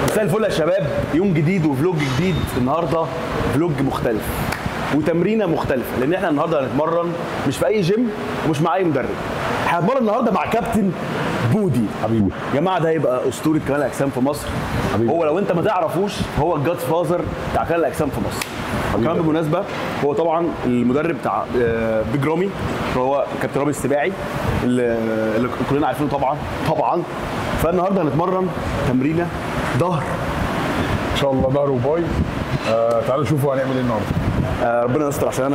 مساء الفل يا شباب، يوم جديد وفلوج جديد. النهارده فلوج مختلف وتمرينه مختلفه، لان احنا النهارده هنتمرن مش في اي جيم ومش مع اي مدرب. هنتمرن النهارده مع كابتن بودي حبيبي. يا جماعه، ده هيبقى اسطوره كمال الاجسام في مصر حبيبي. هو لو انت ما تعرفوش هو الجاد فازر بتاع كمال الاجسام في مصر حبيبي. كمان بالمناسبه هو طبعا المدرب بتاع بيج رامي، هو كابتن رامي السباعي اللي كلنا عارفينه طبعا. فالنهارده هنتمرن تمرينه ظهر ان شاء الله، ظهر وباي. تعالوا نشوفوا هنعمل ايه النهارده. ربنا يستر عشان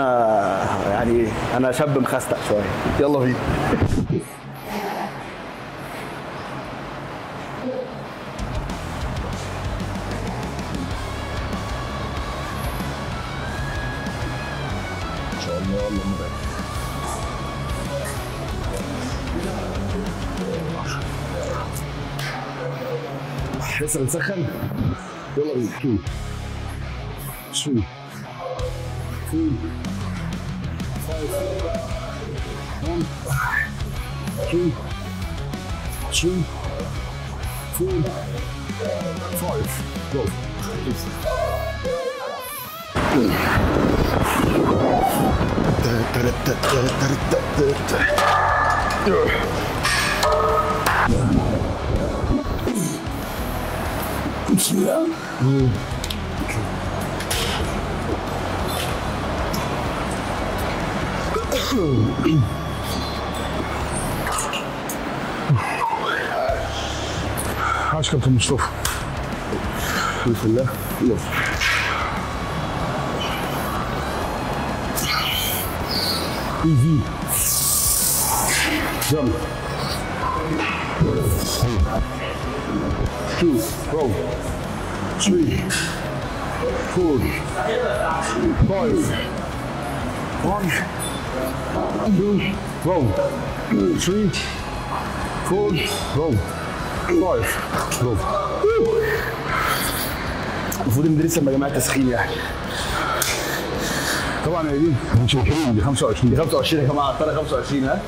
انا شاب مخستق شويه. يلا بينا. ان شاء الله. اللهم بارك. لسه بنسخن. يلا بينا. 2 3 4 5 1 2 3 4 5 جو. بسم الله. عاش كابتن مصطفى. بسم الله. يلا. ايزي. يلا. 2 روll 3 4 5 1 2 roll 3 4 roll 5 roll. المفروض ان لسه يا جماعه تسخين يعني. طبعا يا دي مش الكريم دي 25 25 يا جماعه، طلع 25 ها.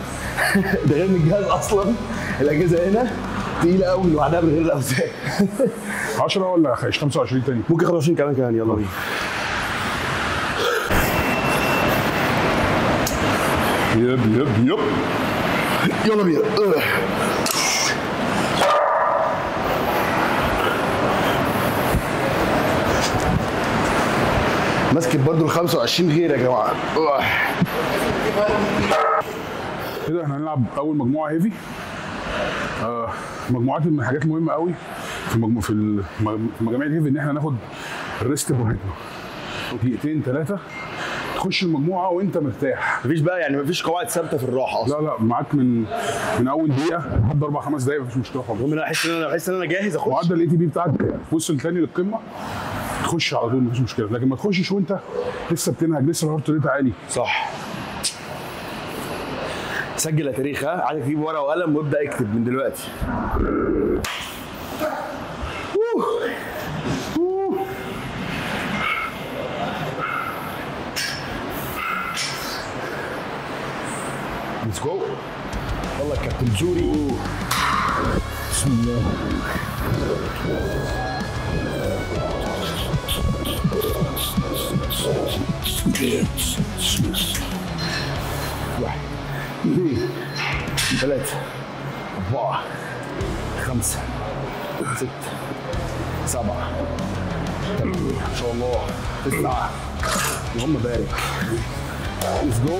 ده غير ان الجهاز اصلا الاجهزه هنا تقيله قوي لوحدها من غير الاوزان. 10 ولا 25 تاني؟ ممكن 25 كمان. يلا بينا. يب يلا بينا. ماسك برضه ال 25 غير يا جماعه. كده احنا هنلعب اول مجموعه هيفي. مجموعات من الحاجات المهمه قوي في المجاميع الهيفي ان احنا ناخد الريست براحتنا دقيقتين 3 تخش المجموعه وانت مرتاح. مفيش بقى يعني مفيش قواعد ثابته في الراحه اصلا. لا معاك من اول دقيقه لحد 4-5 دقائق مفيش مشكله خالص. المهم انا احس ان انا جاهز اخش. معدل الاي تي بي بتاعك وصل تاني للقمه تخش على طول مفيش مشكله، لكن ما تخشش وانت لسه بتنهج، لسه الهارت ريت عالي. صح. سجل يا تاريخ، ها عايزك تجيب ورقه وقلم وابدا اكتب من دلوقتي. ليتس جو. يلا كابتن جوري. بسم الله. واحد 2 3 4 5 6 7 8 ان شاء الله 9. اللهم بارك. ليتس جو.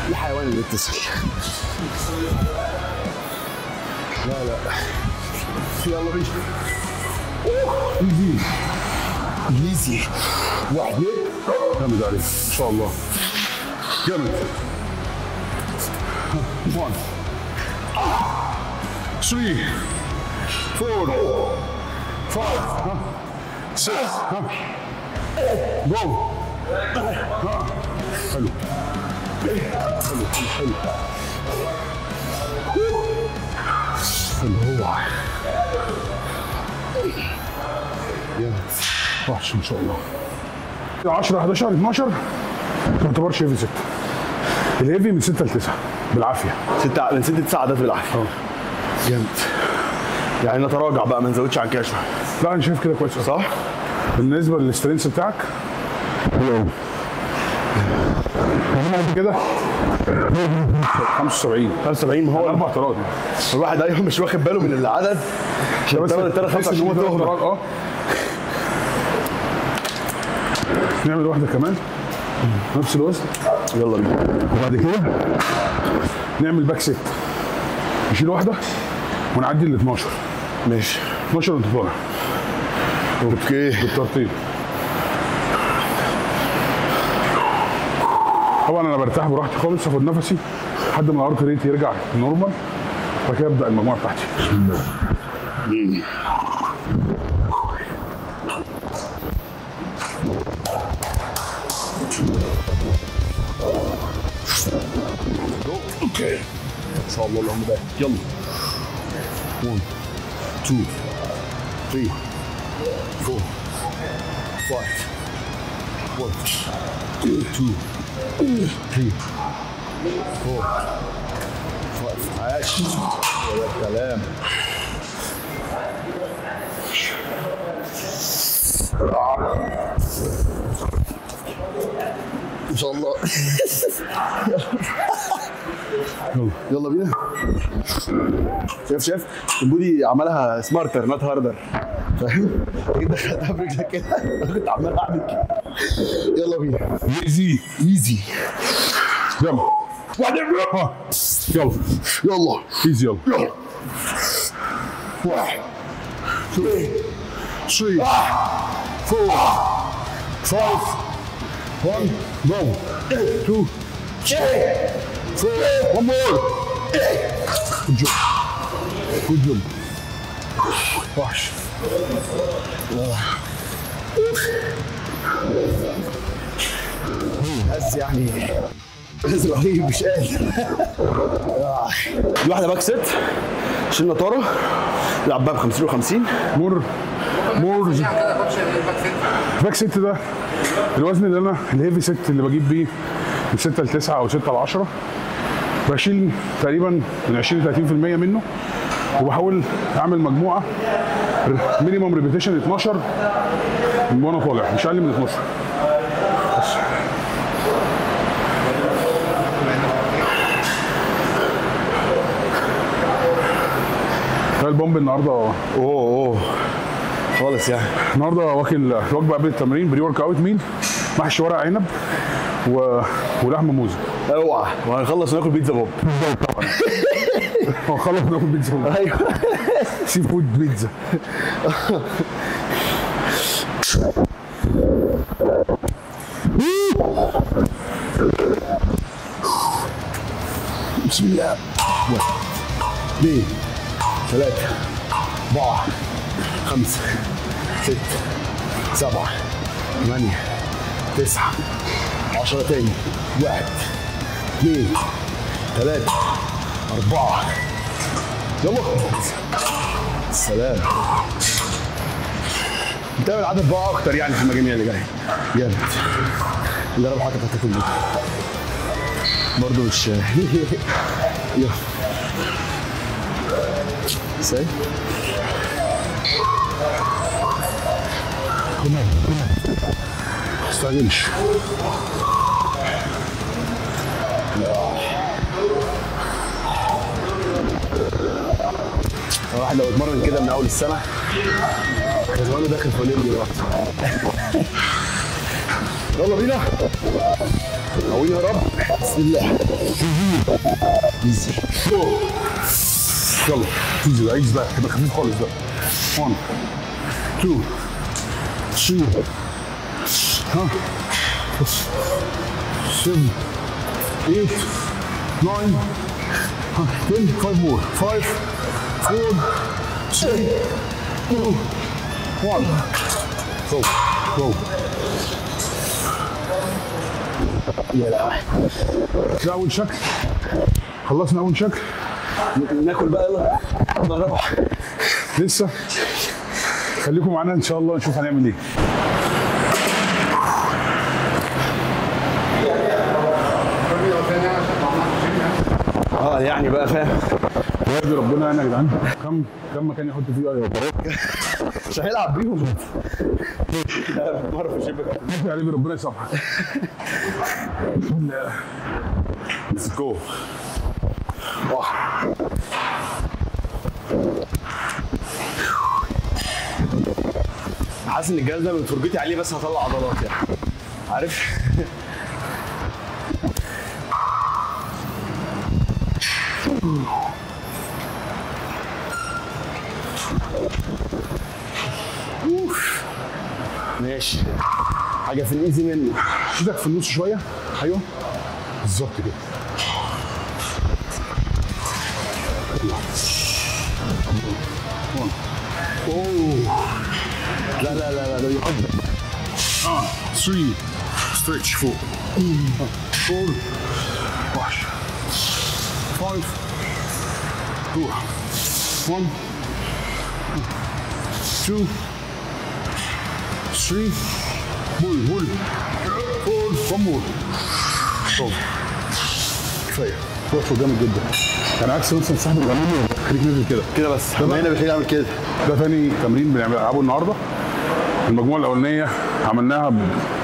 الحيوان اللي بيتصل. لا يلا بينا. ايزي. 1 جامد عليك ان شاء الله. جامد. 1 3 4 5 6 جو. حلو هو وحش ان شاء الله. 10 11 12 ما تعتبرش هيفي 6. الهيفي من 6 ل 9 بالعافيه. من 6 ل 9 عدات بالعافيه. جامد. يعني نتراجع بقى، ما نزودش عن كده شويه. لا انا شايف كده كويس صح؟ بالنسبه للسترينث بتاعك. بعد كده 75 ما هو 4 طارات. الواحد ايوه مش واخد باله من العدد عشان بس الثلاث 25 تهرب. نعمل واحده كمان نفس الوزن. يلا بينا. وبعد كده نعمل باك سيت، نشيل واحده ونعدي ال 12. ماشي. 12 وانت طالع. اوكي. بالترتيب. طبعا انا برتاح براحتي خالص، اخد نفسي لحد ما الهارت ريت يرجع نورمال، وبعد كده ابدا المجموعه بتاعتي. اوكي ان شاء الله. اللهم بارك. يلا. 1 2 3 4 5 1 2 3 4 5. عاش. هو ده الكلام. ان شاء الله. يلا بينا. شايف البودي عملها سمارتر نوت هاردر، فاهم؟ انت دخلتها برجلك كده كنت عمال اعمل كده. يلا بينا. ايزي يلا. يلا يلا ايزي يلا. 1 2 3 4 5 1 جو 2 4 one more. Good job. Good job. وحش. بس يعني بس رهيب مش قادر. دي واحده باك سيت، شلنا طاره نلعب بقى ب 50 و50. مور باك سيت ده الوزن اللي انا الهيفي سيت اللي بجيب بيه من 6 ل 9 او 6 ل 10، بشيل تقريبا من 20 ل 30% منه، وبحاول اعمل مجموعه مينيموم ريبيتيشن 12 من وانا طالع، مش اقل من 12 بس. البومب النهارده اوه خالص يعني. النهارده واكل وجبه قبل التمرين بري ورك اوت ميل، محشي ورق عنب ولحمه موزه. اوعى وهنخلص وناكل بيتزا بوب. طبعا هنخلص ناكل بيتزا بوب. ايوه سي فود بيتزا. بسم الله. 1 2 3 4 5 6 7 8 9 10 تاني. 1 2 3 4 يلا. السلام. نتابع العدد بقى اكتر يعني في المجاميع اللي جايه. جامد. اللي انا بحكي بتاعت كله برضه مش يلا ازاي؟ كمان ما تستعجلش. الواحد لو اتمرن كده من اول السنه كان زمانه داخل في اولمبي دلوقتي. يلا بينا. قوينا يا رب. بسم الله. ايزي. يلا ايزي. عايز بقى يبقى خفيف خالص ده. 1 2 3 ها 7 8 9 10 5 more 5 4 3 2 1 go go. يا لا. ده اول شكل. خلصنا اول شكل. ناكل بقى. يلا نروح. لسه خليكم معانا ان شاء الله نشوف هنعمل ايه. يعني بقى فاهم. يرضي ربنا يعني يا جدعان. كم مكان يحط فيه اي اوبرات مش هيلعب بيهم. مره في الشبكه يا علي ربنا يسامحك. ليتس جو. حاسس ان الجهاز ده من فرجتي عليه بس هطلع عضلات يعني عارف. ماشي حاجه في الايزي منه. ايدك في النص شويه. ايوه بالظبط كده. اوه لا لا لا لا ده يقدر. 3 ستريتش فوق. 4 واش 5 2 1 2 3 بول 4 1 مور. كفايه وقفه جامد جدا. يعني عكس مثلا صاحب الغنيمه خليك نزل كده بس احنا هنا بنحتاج نعمل كده. ده ثاني تمرين بنلعبه النهارده. المجموعه الاولانيه عملناها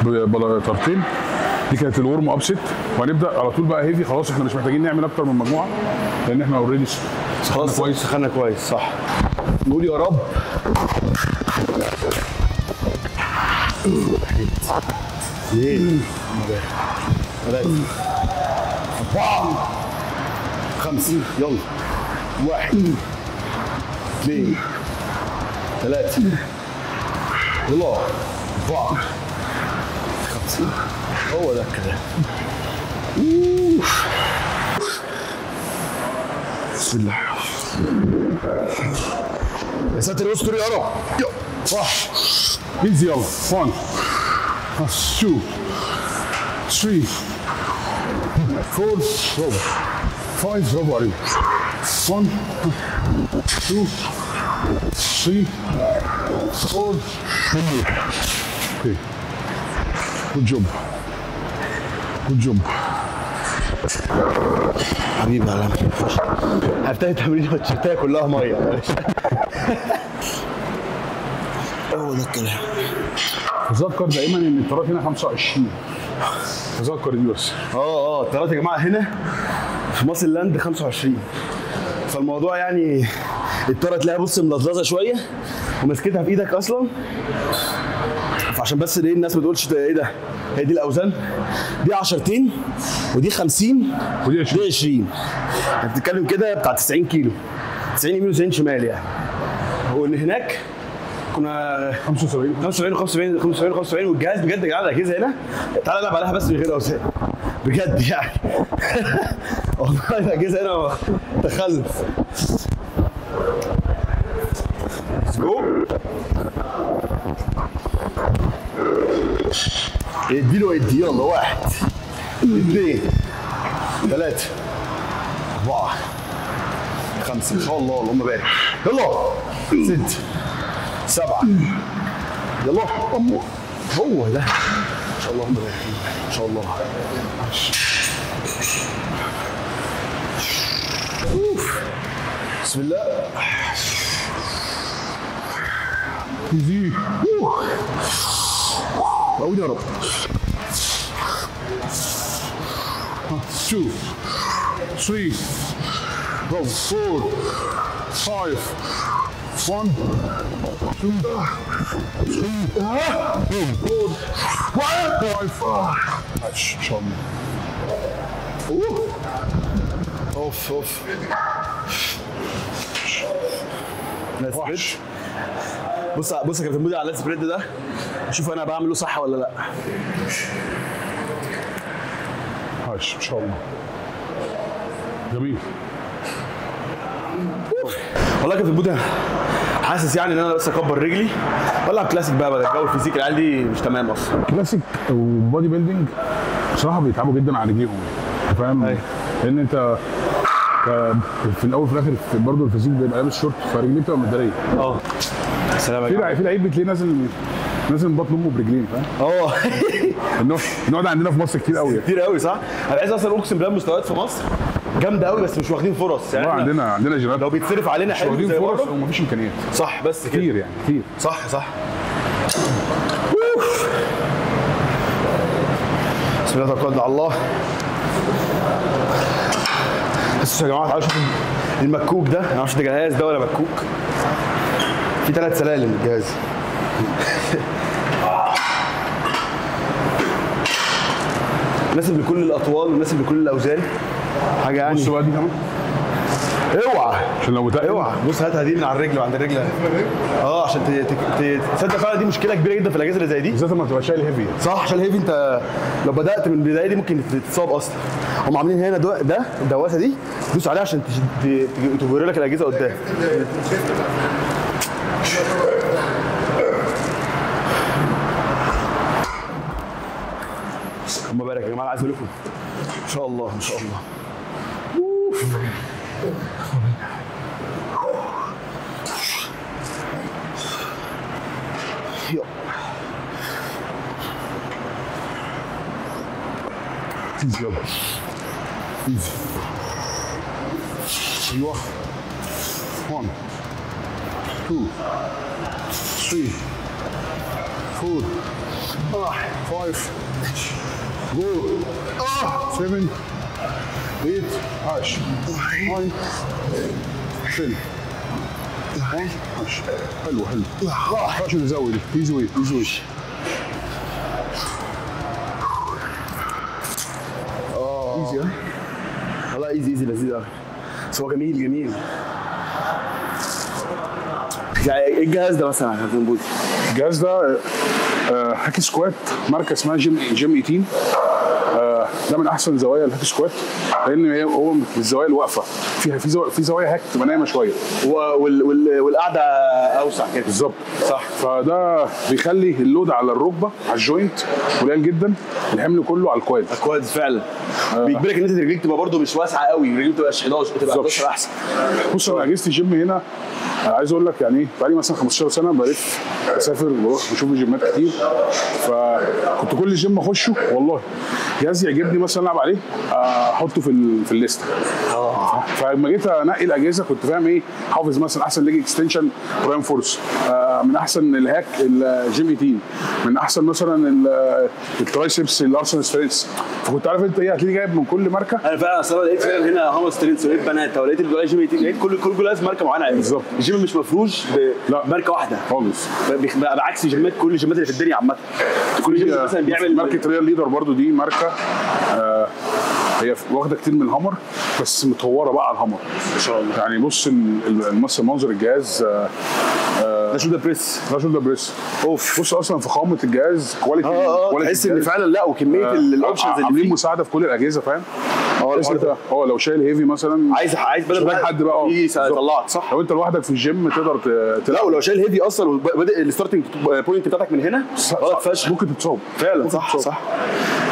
بطرتين، دي كانت الورم اب ست، وهنبدا على طول بقى هيفي. خلاص احنا مش محتاجين نعمل اكتر من مجموعه لان احنا اوريدي خلاص كويس سخنا كويس صح. نقول يا رب. اثنين 3 4 5 يلا 1 2 3 يلا 4 5 هو ده كده. بسم الله يا ساتر يستر يا رب. واحد ايزي يلا 1 2 3 4 برافو 5 برافو عليك 1 2 3 4 اوكي جود جوب جود جوب حبيبي يا عالم. هفتح التمرين والتيشيرتايه كلها ميه معلش. هو ده الكلام. تذكر دايما ان الطارات هنا 25. تذكر دي بس. الطارات يا جماعه هنا في مصر لاند 25. فالموضوع يعني الطاره تلاقيها بص ملظلظه شويه ومسكتها في ايدك اصلا. فعشان بس ايه الناس ما تقولش ايه ده، هي دي الاوزان، دي 10 ودي 50 ودي 20. انت بتتكلم كده بتاع 90 كيلو، 90 يمين و90 شمال يعني. هو ان هناك كنا 75 والجهاز بجد يا جدعان الاجهزه هنا تعالى العب عليها بس من غير اوزان بجد يعني. والله الاجهزه هنا تخلف. اديله يلا 1 2 3 4 5 ان شاء الله اللهم بارك. يلا 6 7 يلا هو ده ان شاء الله اللهم بارك ان شاء الله. بسم الله ايزي قول يا رب. 2 3 4 5 1 2 3 4 5 ان شاء الله. اوف وحش. بص يا كابتن مودي على السبريد ده، شوف انا بعمله صح ولا لا. عايش ان شاء الله. جميل. والله يا كابتن مودي حاسس يعني ان انا بس اكبر رجلي والعب كلاسيك بقى بدل الجو الفيزيك العيال دي مش تمام اصلا. كلاسيك وبودي بيلدينج بصراحه بيتعبوا جدا على رجليهم، فاهم؟ لان انت في الاول وفي الاخر برضه الفيزيك بيبقى لابس شورت فرجليه بتبقى متداريه. سلام عليكم. في لعيب بتلاقيه نازل من بطن امه برجلين، فاهم؟ النوع ده عندنا في مصر كتير قوي. كتير قوي صح؟ انا عايز اصلا اقسم بالله مستويات في مصر جامده قوي بس مش واخدين فرص يعني. عندنا جيمات لو بيتصرف علينا مش واخدين فرص ومفيش امكانيات. صح بس كده كتير يعني كتير. صح. بسم الله توكلنا على الله. بس يا جماعه تعالوا شوفوا المكوك ده، انا ما اعرفش ده جهاز ده ولا مكوك. في 3 سلالم الجهاز. مناسب لكل الاطوال ومناسب لكل الاوزان. حاجه يعني. بص بقى دي كمان. اوعى عشان لو بتقل. اوعى بص هاتها دي من على الرجل وعند الرجل. عشان تصدق فعلا دي مشكله كبيره جدا في الاجهزه اللي زي دي. بالذات لما تبقى شايل هيفي. صح عشان الهيفي انت لو بدات من البدايه دي ممكن تتصاب اصلا. هم عاملين هنا ده الدواسه دي دوس عليها عشان توري لك الاجهزه قدام. اللهم بارك يا جماعه. عايز اقول لكم ما شاء الله ما شاء الله. ايزي يلا ايزي. ايوه 1 2 3 4 5 جو 7 8 10 9 10 11. حلو عشان نزود ايزي ويت ايزي. والله ايزي لذيذ قوي بس هو جميل. يعني ايه الجهاز ده مثلا يا كابتن بودي؟ الجهاز ده هاكي سكوات ماركه اسمها جيم 18. ده من احسن زوايا الهاكي سكوات لان هو من الزوايا الواقفه في زوايا هاك تبقى نايمه شويه والقعده اوسع كده. بالظبط صح. فده بيخلي اللود على الركبه على الجوينت قليل جدا، الحمل كله على الكواد. فعلا بيجبرك ان انت رجليك تبقى برده مش واسعه قوي، رجليك ما تبقاش 11 تبقى 11 احسن. بص انا اجهزه الجيم هنا عايز اقول لك يعني ايه، بقالي مثلا 15 سنه بلف بسافر بروح بشوف جيمات كتير، فكنت كل جيم اخشه والله جهاز يعجبني مثلا العب عليه احطه في الليسته. فلما جيت انقي الاجهزه كنت فاهم ايه، حافظ مثلا احسن ليج اكستنشن برايم فورس، من احسن الهاك الجيم 18، من احسن مثلا الترايسبس الارسنال سترينث، فكنت عارف انت ايه هتلاقي جايب من كل ماركه. انا فعلا اصلا لقيت فعلا هنا هامر سترينث ولقيت بناتا ولقيت الجيم 18، لقيت كل جهاز ماركه معينه. بالظبط. الجيم مش مفروش بماركه واحده خالص، بعكس جيمات كل الجيمات اللي في الدنيا عامه. كل جيم مثلا بيعمل ماركه ريال ليدر برضو، دي ماركه هي واخده كتير من الهامر بس متطوره بقى على الهامر ما شاء الله. يعني بص منظر الجهاز ده شو ده بريس اوف. بص اصلا فخامه الجهاز كواليتي تحس ان فعلا لا وكميه الاوبشنز اللي عاملين فيه مساعده في كل الاجهزه فاهم. لو شايل هيفي مثلا عايز بدل حد بقى يطلعك صح. لو انت لوحدك في الجيم تقدر لا ولو شايل هيفي اصلا وبادئ الستارتنج بوينت بتاعتك من هنا فشخ ممكن تتصاب فعلا. صح يا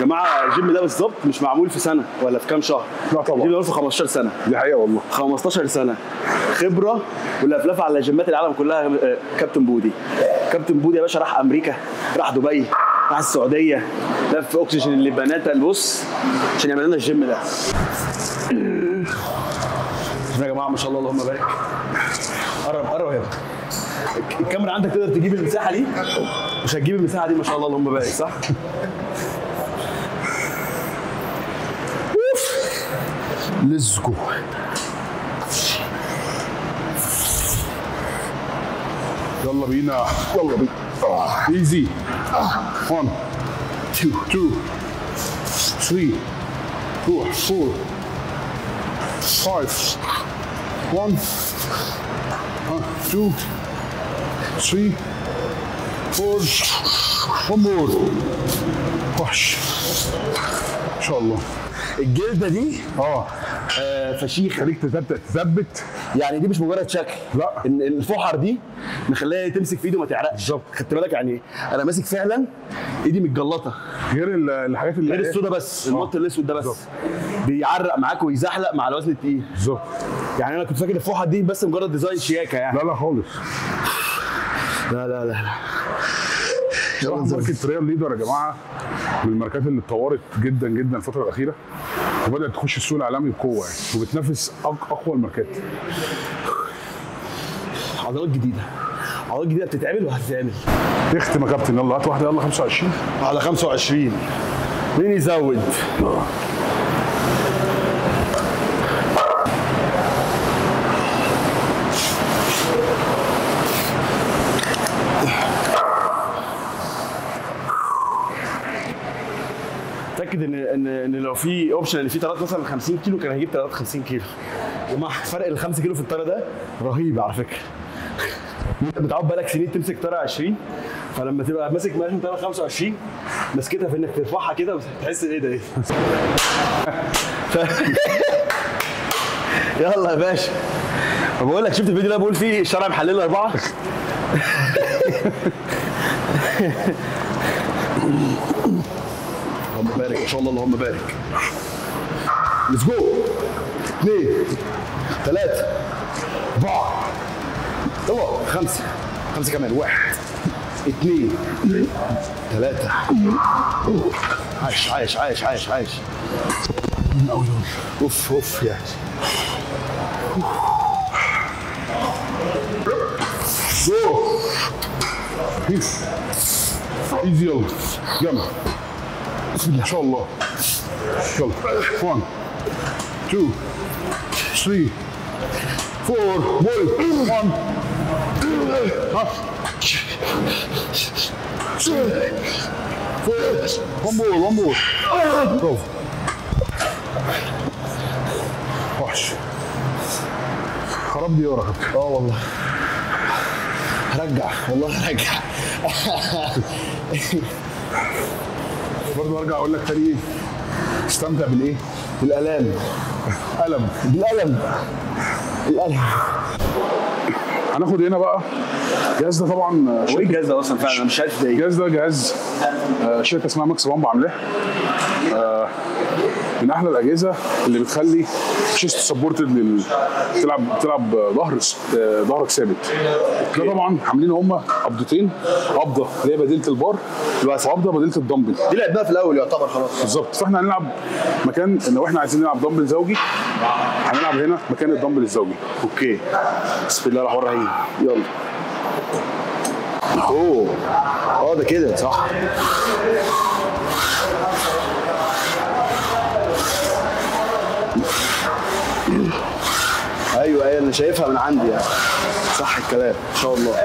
جماعه الجيم ده بالظبط مش معمول في سنه ولا في كام شهر. لا طبعا الجيم ده في 15 سنه. دي حقيقه والله 15 سنه خبره واللفلفه على جيمات العالم كلها. كابتن بودي يا باشا راح امريكا، راح دبي، راح السعوديه، لف اوكسجين اللي بناتا البص عشان يعمل لنا الجيم ده. يا جماعه ما شاء الله اللهم بارك. قرب يا الكاميرا عندك تقدر تجيب المساحه دي؟ مش هتجيب المساحه دي ما شاء الله اللهم بارك صح؟ ليتس جو. يلا بينا ايزي 1 2 3 4 5 1 2 3 4 one more. وحش ان شاء الله. الجلده دي فشيخه، خليك تثبت يعني دي مش مجرد شكل، لا الفحر دي مخليها تمسك في ايده وما تعرقش. بالظبط. خدت بالك يعني انا ماسك فعلا ايدي متجلطه غير الحاجات اللي غير السودا بس المط الاسود ده بس بالزبط. بيعرق معاك ويزحلق مع الوزن التقيل. بالظبط. يعني انا كنت فاكر الفحر دي بس مجرد ديزاين شياكه يعني. لا خالص. لا ماركة ريال ليدر يا جماعه من الماركات اللي اتطورت جدا الفتره الاخيره. وبدات تخش السوق العالمي بقوه يعني، وبتنافس اقوى الماركات. عضلات جديده، عضلات جديده بتتعمل وهتتعمل. اختم يا كابتن، يلا هات واحده، يلا 25 على 25. مين يزود؟ اتاكد ان لو في اوبشن اللي فيه طيارات مثلا 50 كيلو كان هيجيب طيارات 50 كيلو. ومع فرق ال 5 كيلو في الطياره ده رهيب على فكره. انت متعود بقالك سنين تمسك طياره 20، فلما تبقى ماسك مثلا طياره 25 مسكتها في انك ترفعها كده بتحس ايه ده ايه. يلا يا باشا. بقول لك شفت الفيديو اللي انا بقول فيه الشارع محلل 4؟ اللهم بارك، ما شاء الله اللهم بارك. ليتس جو. 2 3 4 يلا 5 كمان. 1 2 3. عايش. اوف يعني. جو ايزي. يلا بسم الله ما شاء الله. يلا 1 2 3 4 1 ها 1 مور برافو. وحش خرب دي ورا كابتن. والله هرجع، برضه ارجع اقول لك تاني ايه، استمتع بالايه؟ بالالام. بالالم. هناخد هنا بقى الجهاز ده طبعا. هو ايه الجهاز ده اصلا فعلا؟ انا مش عارف ده ايه. الجهاز ده جهاز شركه اسمها ماكس بامب عاملاه. من احلى الاجهزه اللي بتخلي شيست سبورتد تلعب ظهرك ثابت. ده طبعا عاملين هم قبضتين، قبضه اللي هي بديله البار وقبضه بديله الدمبل. دي لعبناها في الاول يعتبر خلاص. بالظبط. فاحنا هنلعب مكان لو احنا عايزين نلعب دمبل زوجي هنلعب هنا مكان الدمبل الزوجي. اوكي. بسم الله الرحمن الرحيم. يلا. ده كده صح. ايوه انا شايفها من عندي يعني. صح الكلام ان شاء الله.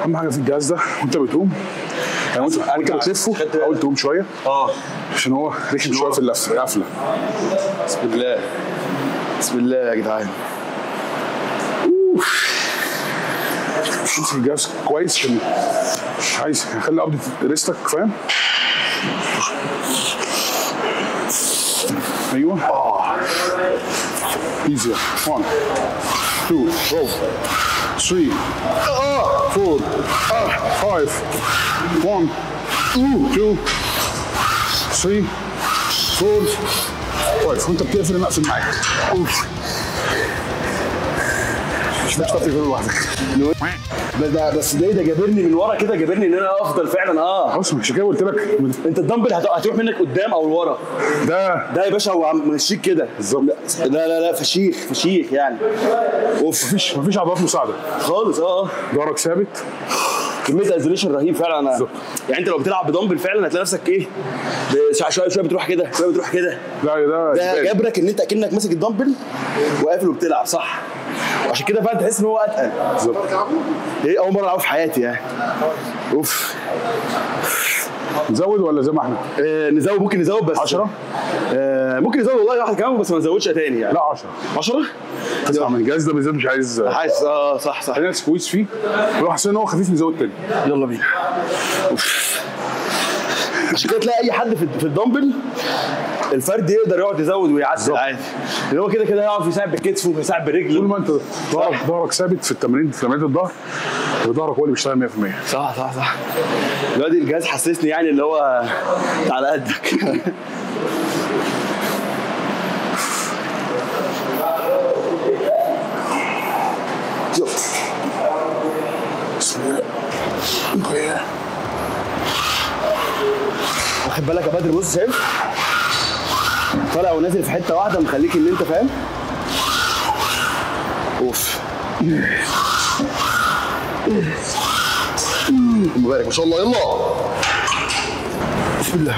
اهم حاجه في الجهاز ده وانت بتقوم يعني وانت بتلفه حاول تقوم شويه عشان هو رخم شويه في القفله. بسم الله يا جدعان. امسك الجهاز كويس عشان مش عايز نخلي قبضه ريستك، فاهم؟ ايوه ايزي. 1 2 3 4 5 1 2 3 4 5. وانت بتقفل انا اقفل معاك. مش هتعرف تقفل لوحدك. بس ده جابرني من ورا كده، جابرني ان انا افضل فعلا. بص مش كده قلت لك انت الدمبل هتروح منك قدام او لورا. ده يا باشا هو ماشيك كده بالظبط. لا فشيخ يعني. مفيش عضلات مساعده خالص. ظهرك ثابت. كميه ايزوليشن رهيب فعلا. بالظبط. يعني انت لو بتلعب بدمبل فعلا هتلاقي نفسك ايه شويه بتروح كده شويه بتروح كده. ده جابرك ان انت اكنك ماسك الدمبل وقافل وبتلعب صح. وعشان كده فعلا تحس ان هو اتقل. بالظبط. ايه اول مره العبه في حياتي يعني. نزود ولا زي ما احنا؟ نزود، ممكن نزود بس 10. ممكن نزود والله واحد كمان بس ما نزودش تاني يعني. لا 10 اسمع من الجهاز ده بالذات مش عايز حاسس صح خلينا سكويز فيه ولو حسينا ان هو خفيف نزود تاني. يلا بينا. عشان كده تلاقي اي حد في الدمبل الفرد يقدر يقعد يزود ويعدل عادي. اللي هو كده يقعد يساعد بالكتف ويساعد برجله. طول ما انت ظهرك ثابت في التمرين، في تمرين الظهر وظهرك هو اللي بيشتغل 100%. صح. دلوقتي الجهاز حسسني يعني اللي هو على قدك. بسم الله. بدري، بص شايف طالع ونازل في حته واحده، مخليك ان انت فاهم. اوف مبارك ما شاء الله. يلا بسم الله.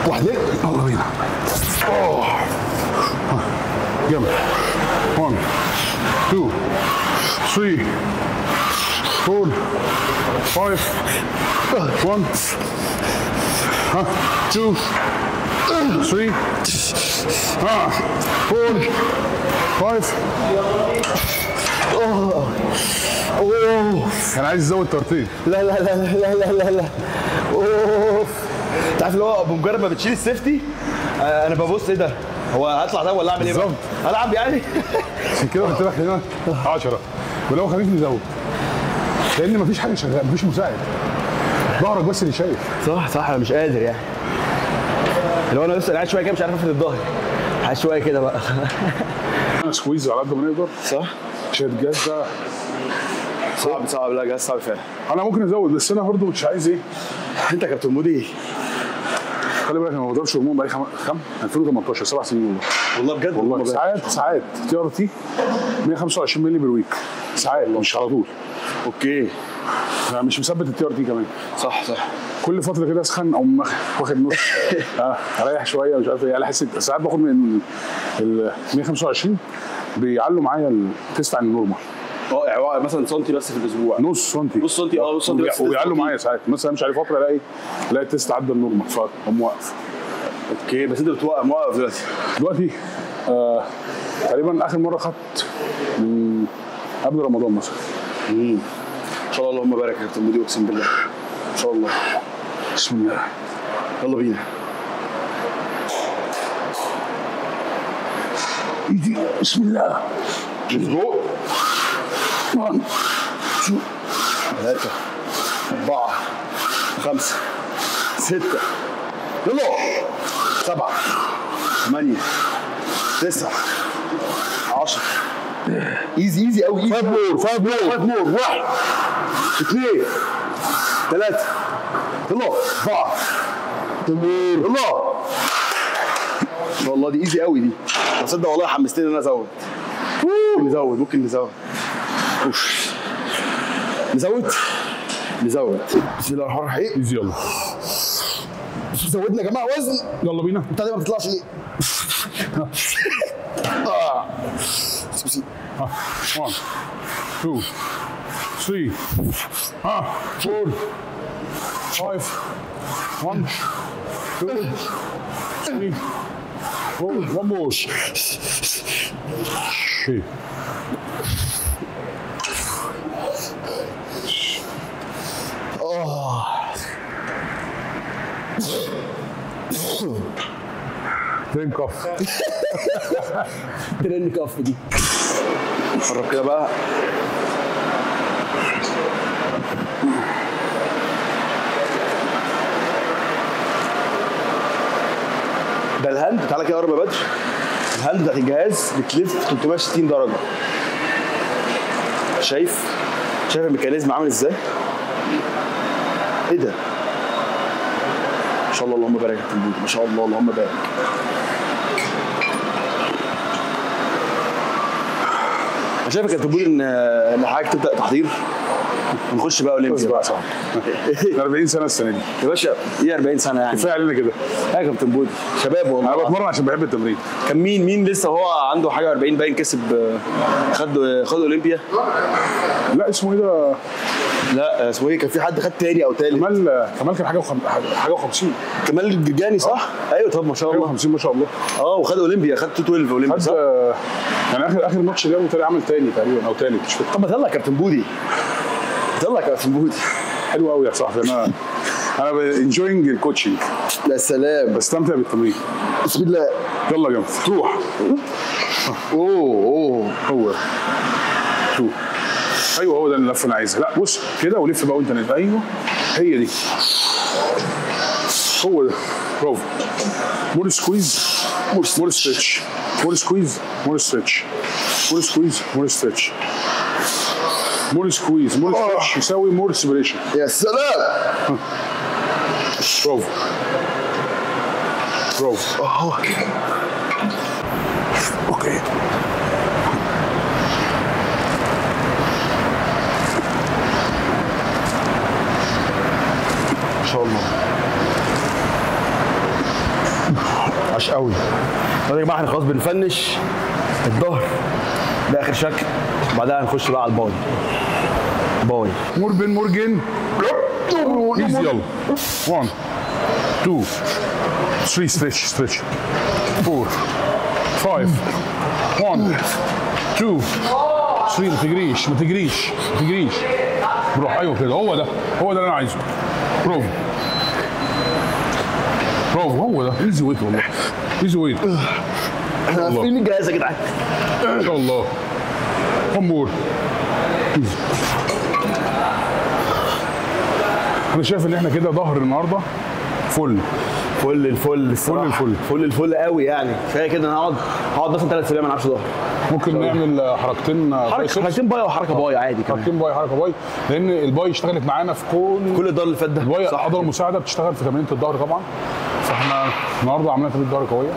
واحده يلا بينا. جامد. 1 2 3 4 5 1 2 3 4 5. انا عايز ازود ترتيب. لا لا لا لا لا لا لا. اوف. انت عارف اللي هو بمجرد ما بتشيل السيفتي انا ببص ايه ده؟ هو هطلع ده ولا اعمل ايه بقى؟ العب يعني. عشان كده قلت لك هنا 10 ولو خليك نزود لان مفيش حاجه شغاله، مفيش مساعد، ظهرك بس اللي شايف. صح انا مش قادر يعني. اللي هو انا لسه قاعد شويه كده مش عارف افرد الظهر. قاعد شويه كده بقى. انا سكويز على قد ما نقدر. صح؟ عشان الجهاز ده صعب. لا جهاز صعب فعلا. انا ممكن ازود بس انا برضه مش عايز ايه. انت يا كابتن مودي خلي بالك انا ما بضربش هرمون بقالي 2018 7 سنين والله بجد. والله ساعات تي ار تي 125 مللي بالويك ساعات مش على طول. اوكي. انا مش مثبت التي ار تي كمان. صح كل فتره كده اسخن او واخد نص اريح شويه مش عارف ايه. انا حسيت ساعات باخد من ال 125 بيعلوا معايا التيست عن النورمال. مثلا سنتي بس في الاسبوع. نص سنتي نص سنتي بس. وبيعلوا معايا ساعات مثلا مش عارف فتره الاقي التيست عدى النورمال فاقوم واقف. اوكي بس انت موقف دلوقتي تقريبا اخر مره خدت من قبل رمضان مثلا. ان شاء الله. اللهم بارك يا كابتن مودي اقسم بالله ان شاء الله. بسم الله. يلا بينا. ايدي. بسم الله. ليتس جو. 1 2 3 4 5 6 يلا 7 8 9 10. ايزي قوي. 5 مور 1 2 3 يلا 4 يلا ان شاء الله. دي ايزي قوي دي. تصدق والله حمستني ان انا ازود. ممكن نزود. اوف نزود. بسم الله الرحمن الرحيم. ايزي يلا. زودنا يا جماعه وزن. يلا بينا. انت ما بتطلعش ليه؟ 1 2 3 4 5 1 2 3 4 1 more. Okay. ترين كف. ترين كف دي. قرب كده بقى. ده الهاند. تعالى كده قرب يا بدر. الهاند بتاعت الجهاز بتلف 360 درجه. شايف الميكانيزم عامل ازاي؟ ايه ده؟ ما شاء الله اللهم بارك يا كابتن بودي. ما شاء الله اللهم بارك. انا شايف يا كابتن بودي ان حضرتك تبدا تحضير ونخش بقى اولمبيا بقى. صح. 40 سنه السنه دي يا باشا. ايه 40 سنه يعني؟ كفايه علينا كده. يا كابتن بودي شباب والله. انا بتمرن عشان بحب التمرين. كان مين لسه هو عنده حاجه 40 باين كسب خد اولمبيا؟ لا اسمه ايه ده؟ لا اسمه ايه؟ كان في حد خد تاني او تالت. كمال كان حاجه و50. كمال الجرجاني صح؟ ايوه طب ما شاء الله. 50 ما شاء الله. وخد اولمبيا. خد 212 اولمبيا صح؟ يعني اخر ماتش جابه تاني عمل تاني تقريبا او تالت مش فاكر. طب ما يلا يا كابتن بودي. يلا يا كابتن بودي. حلو قوي يا صاحبي. انا انجوينج الكوتشنج. يا سلام. بستمتع بالتمرين. بسم الله. يلا يا جماعه تروح. اوه هو شوف. ايوه هو ده اللف انا عايزها. لا بص كده ولف بقى وانت نازل. ايوه هي دي. هو ده. برافو. مور سكويز مور ستريتش. مور سكويز مور ستريتش. مور سكويز مور ستريتش. مور سكويز مور ستريتش يساوي مور سبريشن. يا سلام. برافو برافو. اوكي ما شاء الله. عاش قوي. يا جماعه احنا خلاص بنفنش الظهر ده اخر شكل، بعدها هنخش بقى على الباي. باي مورجن ايزي. يلا 1 2 3 ستريتش 4 5 1 2 3. ما تجريش روح. ايوه كده، هو ده اللي انا عايزه. برافو هو ده. ايزي ويت والله، ايزي ويت. احنا قافلين الجهاز يا جدعان ان شاء الله. امور انا شايف ان احنا كده ظهر النهارده فل الفل قوي يعني. كفايه كده انا هقعد مثلا 3 اسابيع ما العبش ظهر. ممكن نعمل حركتين باي وحركه باي عادي كمان. حركه باي لان الباي اشتغلت معانا في كل الظهر اللي فات ده. الباي عضله مساعده بتشتغل في تمرينه الظهر طبعا. فاحنا النهارده عملنا تمرينه ظهر قويه.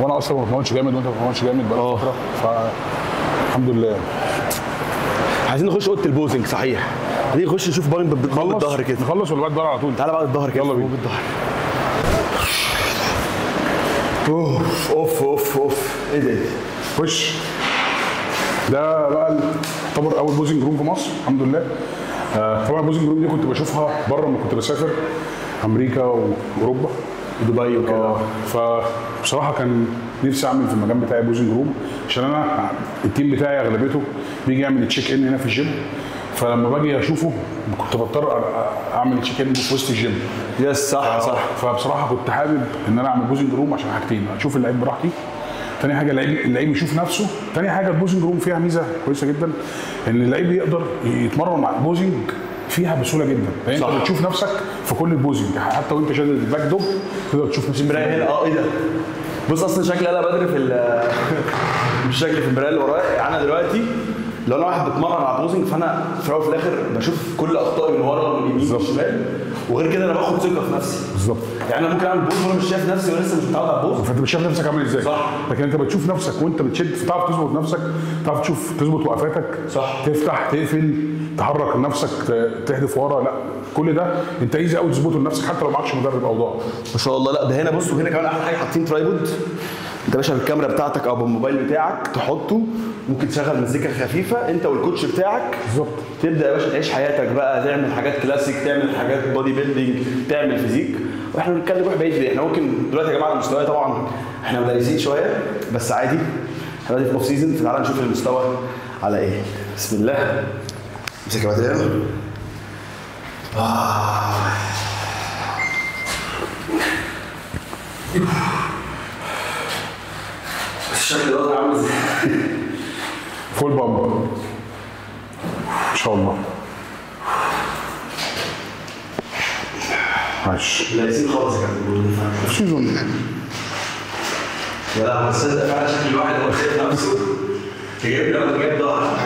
وانا اصلا ما بتمرنش جامد وانت ما بتمرنش جامد بقى فتره، فالحمد لله. عايزين نخش اوضه البوزنج صحيح. عايزين نخش نشوف باين بالظهر كده. نخلص ولا بعد الظهر على طول؟ تعالى بعد الظهر كده. يلا بينا. بالظهر. اوف ايه ده؟ خش. ده بقى يعتبر اول بوزنج روم في مصر الحمد لله. طبعا البوزنج روم دي كنت بشوفها بره لما كنت بسافر امريكا واوروبا ودبي وكده. فبصراحه كان نفسي اعمل في المكان بتاعي بوزنج روم، عشان انا التيم بتاعي اغلبيته بيجي يعمل تشيك ان هنا في الجيم. فلما باجي اشوفه كنت بضطر اعمل تشيك ان في وسط الجيم. يس صح. فبصراحه كنت حابب ان انا اعمل بوزنج روم عشان حاجتين: اشوف اللعيب براحتي، تاني حاجه اللعيب يشوف نفسه، تاني حاجه البوزنج روم فيها ميزه كويسه جدا ان اللعيب يقدر يتمرن مع البوزنج فيها بسهوله جدا. فانت بتشوف نفسك في كل البوزنج، حتى وانت شادد الباك دوب تقدر تشوف نفسك. المرايه هنا ايه ده؟ بص اصلا شكلي انا بدري مش شكلي في المرايه اللي ورايا. يعني انا دلوقتي لو انا واحد بتمرن على البوزنج فانا في الاول وفي الاخر بشوف كل اخطائي من ورا ومن اليمين والشمال، وغير كده انا باخد ثقه في نفسي. بالظبط. يعني انا ممكن اعمل بوز وانا مش شايف نفسي ولسه مش متعود على البوز. فانت مش شايف نفسك عامل ازاي. صح. لكن انت بتشوف نفسك وانت بتشد، فتعرف تظبط نفسك، تعرف تظبط وقفاتك. صح. تفتح، تقفل، تحرك نفسك، تهدف ورا. لا كل ده انت ايزي قوي تظبطه لنفسك حتى لو معكش مدرب او ضابط. ما شاء الله. لا ده هنا بص، وهنا كمان احلى حاجه حاطين ترايبود. انت باشا بالكاميرا بتاعتك او بالموبايل بتاعك تحطه، ممكن تشغل مزيكا خفيفه انت والكوتش بتاعك. بالظبط. تبدا يا باشا تعيش حياتك بقى، تعمل حاجات كلاسيك، تعمل حاجات بودي بيلدينج، تعمل فيزيك. واحنا بنتكلم روح بعيد ليه؟ احنا ممكن دلوقتي يا جماعه المستوى طبعا احنا مدايسين شويه بس عادي، احنا دلوقتي في اوف سيزون، فتعالى نشوف المستوى على ايه. بسم الله. امسك يا بدري. الشكل ده عامل ازاي؟ فول بامب ان شاء الله. ماشي. لايسين خالص يا كابتن. سيزون. يا لا بس ده فعلا شكل الواحد هو شايف نفسه تجيب لو جايب ظهر.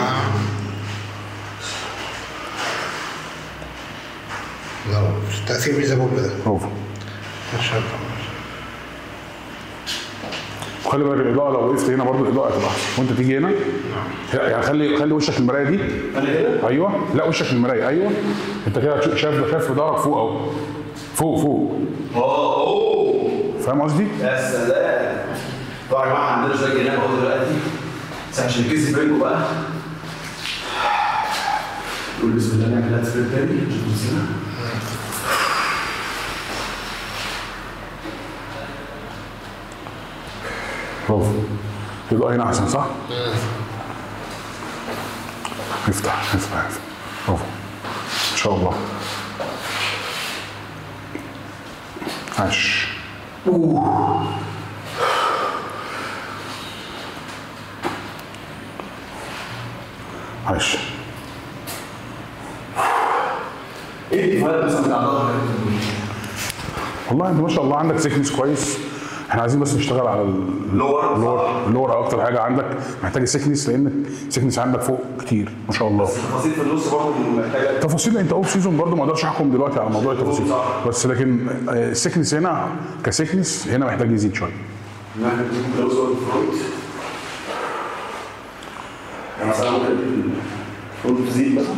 لا تأثير ميزة بوب ده. برافو. ما شاء الله. خلي بالك الاضاءه، لو وقفت هنا برضه الاضاءه هتبقى احسن وانت تيجي هنا. يعني خلي وشك المرايه دي. ايوه، لا وشك المرايه. ايوه انت كده شايف ظهرك فوق اهو. فوق. اوه فاهم قصدي؟ يا سلام. طبعا يا جماعه عندنا شويه جناب اهو دلوقتي بس عشان نكسب بينكم بقى. نقول بسم الله نعمل هات سبريت تاني نشوف نفسنا. برافو. الاضاءه هنا احسن صح؟ افتح. برافو ان شاء الله. عاش. عاش. ايه الفرق مثلا بتاع الظهر؟ والله انت ما شاء الله عندك سيكنس كويس، احنا عايزين بس نشتغل على اللور اكتر حاجه عندك، محتاج سيكنس، لان السيكنس عندك فوق كتير ما شاء الله. التفاصيل في النص برضه محتاجه تفاصيل، انت اوف سيزون برضه ما اقدرش احكم دلوقتي على موضوع التفاصيل، بس لكن السيكنس هنا كسيكنس هنا محتاج يزيد شويه. يعني مثلا ممكن تزيد مثلا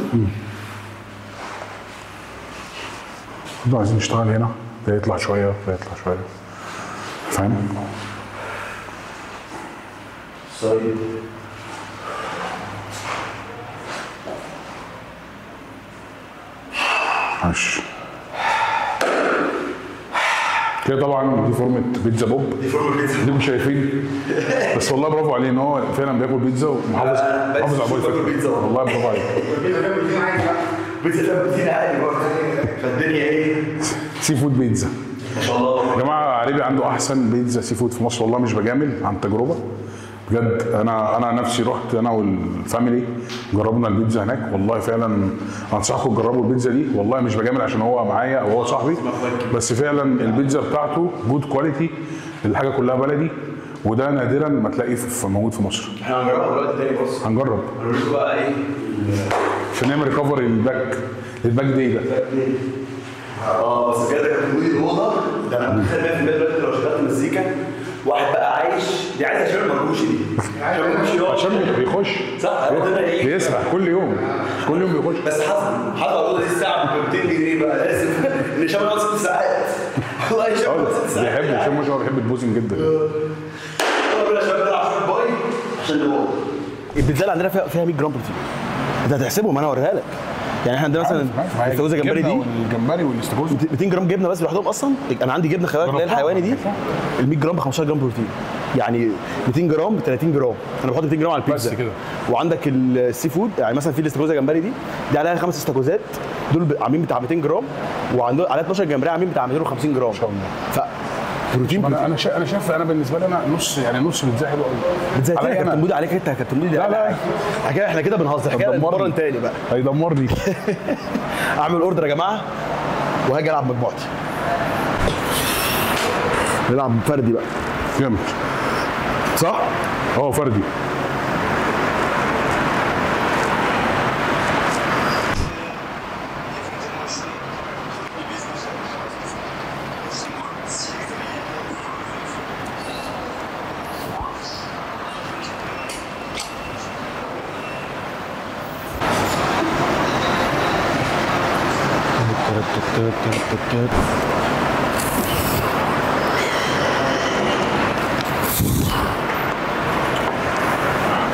برضه عايزين نشتغل هنا، ده يطلع شويه ده يطلع شويه، فاهم؟ طيب ماشي كده. طبعا دي فورمه بيتزا بوب، دي مش شايفين بس والله برافو عليه ان هو فعلا بياكل بيتزا ومحافظ على البايت. والله برافو عليك. بيتزا فيها بروتين عالي برضه، فالدنيا ايه؟ سي فود بيتزا ما شاء الله يا جماعه. عريبي عنده احسن بيتزا سي فود في مصر، والله مش بجامل عن تجربه بجد. انا نفسي رحت انا والفاميلي جربنا البيتزا هناك، والله فعلا انصحكم تجربوا البيتزا دي، والله مش بجامل عشان هو معايا او هو صاحبي، بس فعلا البيتزا بتاعته جود كواليتي، الحاجه كلها بلدي، وده نادرا ما تلاقيه موجود في مصر. احنا هنجربها دلوقتي تاني. بص هنجرب هنوريكم بقى ايه عشان نعمل ريكفري الباك دي ده. بس كده كانت تمويل الاوضه ده. انا متخيل 100% دلوقتي لو شغلت مزيكا واحد بقى عايش، دي عايزه شباب مرجوشي دي عشان بيخش صح بيسرح كل يوم بيخش. بس حصل الاوضه دي الساعه ب 200 جنيه بقى لازم ان شباب بقى 6 ساعات. والله يا شباب 6 ساعات بيحب هشام ما شاء الله، بيحب البوزنج جدا. يا شباب نلعب شويه باي عشان نقول البيتزا اللي عندنا فيها 100 جرام بروتين. انت هتحسبهم انا هوريها لك. يعني احنا عندنا مثلا الاستاكوزا جمبري دي، الجمبري والاستاكوزا 200 جرام جبنه بس لوحدهم اصلا. انا عندي جبنه خلال اللي هي الحيواني دي، ال 100 جرام ب 15 جرام بروتين، يعني 200 جرام ب 30 جرام. انا بحط 200 جرام على البيتزا بس كده. وعندك السي فود، يعني مثلا في الاستاكوزا جمبري دي عليها 5 استاكوزات، دول عاملين بتاع 200 جرام، وعندهم عليها 12 جمبري عاملين بتاع 250 جرام. ما شاء الله. بروتين. انا شايف انا بالنسبه لي انا نص بيتزا حلو قوي. بيتزا تاني كابتن بودي عليك انت، كابتن بودي. لا احنا كده بنهزر، حكايه مرة تاني بقى هيدمرني. اعمل اوردر يا جماعه وهاجي العب مجموعتي، نلعب فردي بقى. جامد صح؟ فردي.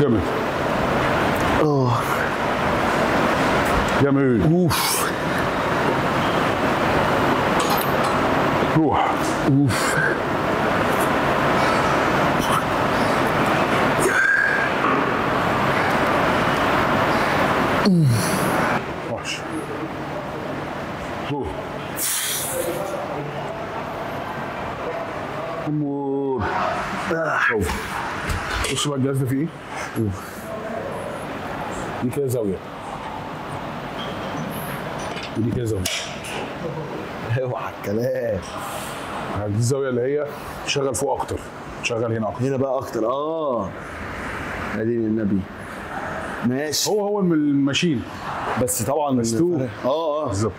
جامد. جامد. اوف روح. اوف وحش. روح. امور. بص بقى الجهاز ده فيه ايه؟ دي كده زاويه ودي كده زاويه. اوعى الكلام. دي الزاويه اللي هي تشغل فوق اكتر، تشغل هنا اكتر، هنا بقى اكتر. ادي النبي ماشي. هو من الماشين بس طبعا مستوى. بالظبط.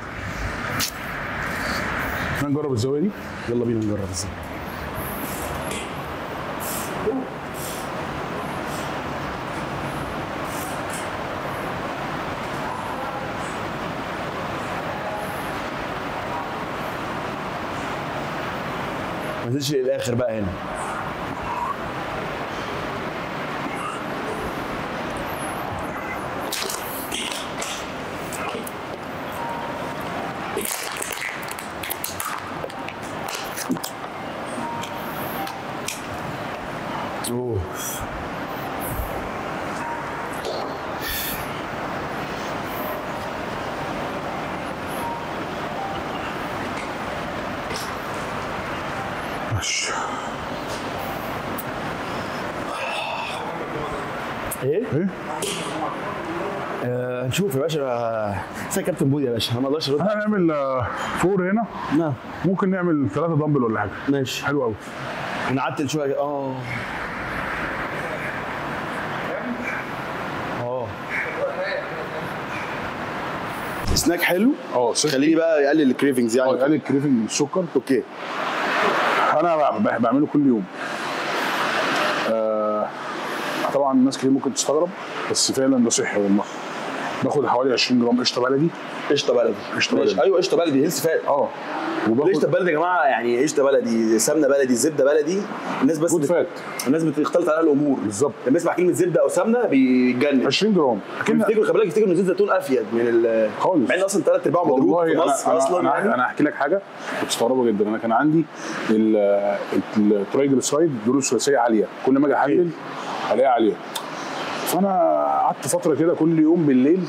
نجرب الزاويه دي. يلا بينا نجرب الزاويه. ما تنزلش للاخر بقى هنا. ايه؟ هنشوف يا باشا. ساعة كابتن بودي يا باشا، انا ما اقدرش ارد. هنعمل 4 هنا. نعم. ممكن نعمل 3 دمبل ولا حاجه. ماشي. حلو قوي. ونعدل شويه. سناك حلو. خليني بقى يقلل الكريفنجز يعني. يقلل الكريفنج من السكر. اوكي. انا بعمله كل يوم. طبعا الناس كتير ممكن تستغرب بس فعلا ده صحي والله. باخد حوالي 20 جرام قشطه بلدي. قشطه بلدي. ايوه قشطه بلدي هيلث فات. القشطه البلدي يا جماعه يعني قشطه بلدي، سمنه بلدي، زبده بلدي. الناس بس الناس بتختلط عليها الامور. بالظبط. لما يسمع كلمه زبده او سمنه بيتجنن. 20 جرام. يفتكروا خلي بالك يفتكروا ان زيت الزيتون افيد من خالص. مع ان اصلا 3/4 مضروب في مصر اصلا. انا هحكي لك حاجه بتستغربها جدا. انا كان عندي الترايجليسرايد دهون ثلاثيه عاليه، كل ما اجي احلل الاقيها عاليه. فانا قعدت فتره كده كل يوم بالليل